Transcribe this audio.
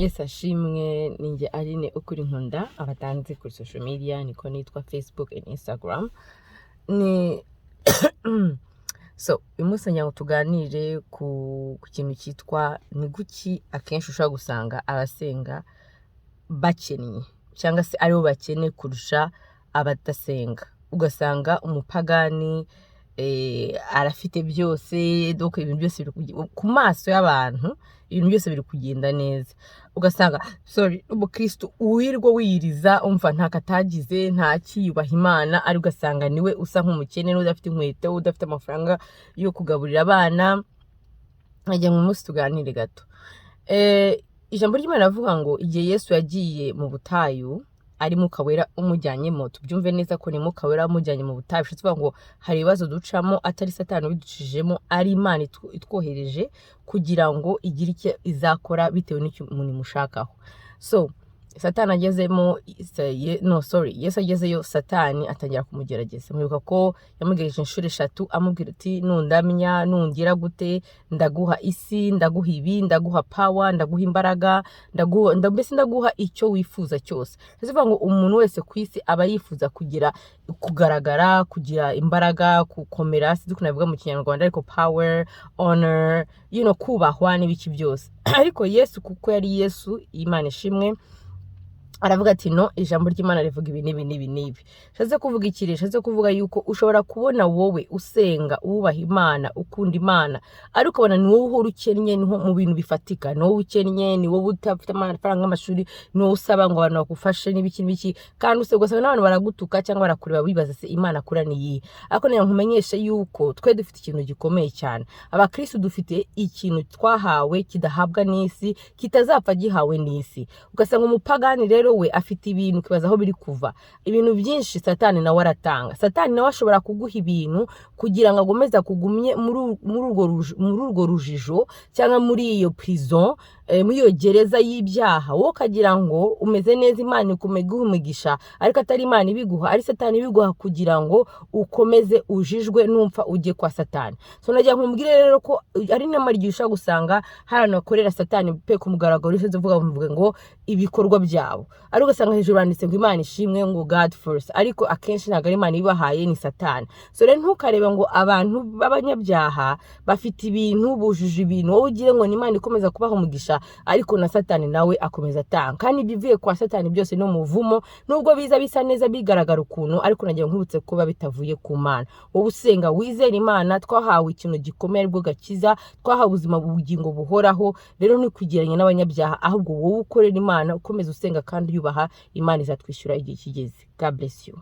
Yes ashimwe ninjye Aline ukuri nkunda abatanze kuri social media niko nitwa Facebook and Instagram ni so imusanya ngo tuganire ku kintu cyitwa ni guki akenshi ushaka gusanga abasenga bacyennye cyangwa se aribo bacyene kurusha abadasenga ugasanga umupagani arafite byose doko ibintu byose ku maso y'abantu ibintu byose biri kugenda neza ugasanga umukristo uwirwa wiyiriza umva nta katagize nta kiyubaha Imana ari ugasanga niwe usa nk'umukene n'udafite inkweto udafite amafaranga yo kugaburira abana ajya mu munsi tuganire gato ijambo ry'Imana avuga ngo igihe Yesu yagiye mu butayu ari mukawera umujyanyemo tubyumve neza ko ni mukawera umujyanye mu butayu bishatse ngo hari ibibazo ducamo atari satani biducijemo ari Imana itwohereje kugira ngo igire icyo izakora bitewe n'icyo umuntu mushakaho satani agezemo Yesu agezeyo satani atangira kumugerageza mwibuka ko yamugereje inshuro 3 amubwira ati nundamya nungira gute ndaguha isi ndaguha ibi ndaguha power ndaguha imbaraga ndaguha icyo wifuza cyose bivuga ngo umuntu wese ku isi aba yifuza kugaragara kugira imbaraga gukomera sizi kunavuga mu Kinyarwanda ariko power honor kubahwa n'ibiki byose ariko Yesu kuko yari Yesu Imana ishimwe aravuga ati no ijambo ry'Imana rivuga ibi nibi shaze kuvuga ikiri shaze kuvuga yuko ushobora kubona wowe usenga ubaha Imana ukunda Imana ariko ukabona ni wowe uhora ukennye niho mu bintu bifatika no ukennye ni wowe utafite amafaranga y'amashuri no usaba ngo abantu bakufashe n'ibiki kandi ugasanga n'abantu baragutuka cyangwa barakureba bibaza se Imana kuraniye ariko niyo nkumenyesha yuko twe dufite ikintu gikomeye cyane abakristo dufite ikintu twahawe kidahabwa n'isi kitazapfa gihawe n'isi ugasanga umupagani rero we afite ibintu kibaza aho biri kuva ibintu byinshi satani nawe aratanga satani nawe ashobora kuguha ibintu kugira ngo agomeza kugumye muri urwo rujijo cyangwa muri iyo prison muri iyo gereza y'ibyaha wowe kagira ngo umeze neza Imana ikumeguha umugisha ariko atari Imana ibiguha ari satani ibiguha kugira ngo ukomeze ujijwe numfa ujye kwa satani nagira nkumbwire rero ko ari n'amaryo gusanga hano akorera satani pe kumugaragaro ise vuga ngo ibikorwa byabo ari ugasanga hejuru banditse ngo Imana ishimwe ngo God first ariko akenshi ntago ari Imana ibahaye ni satani rero ntukarebe ngo abantu b'abanyabyaha bafite ibintu bujuje ibintu wowe ugire ngo ni Imana ikomeza kubaho umugisha ariko na satani nawe akomeza atanga kandi bivuye kwa satani byose no muvumo nubwo biza bisa neza bigaragara ukuntu ariko nagiye nkubutse kuba bitavuye ku Mana wowe usenga wizera Imana twahawe ikintu gikomeye aribwo gakiza twahawe ubuzima bugingo buhoraho rero ntikugiranye n'abanyabyaha ahubwo wowe ukorera Imana ukomeza usenga kandi yubaha Imana izatwishyura igihe kigeze God bless you.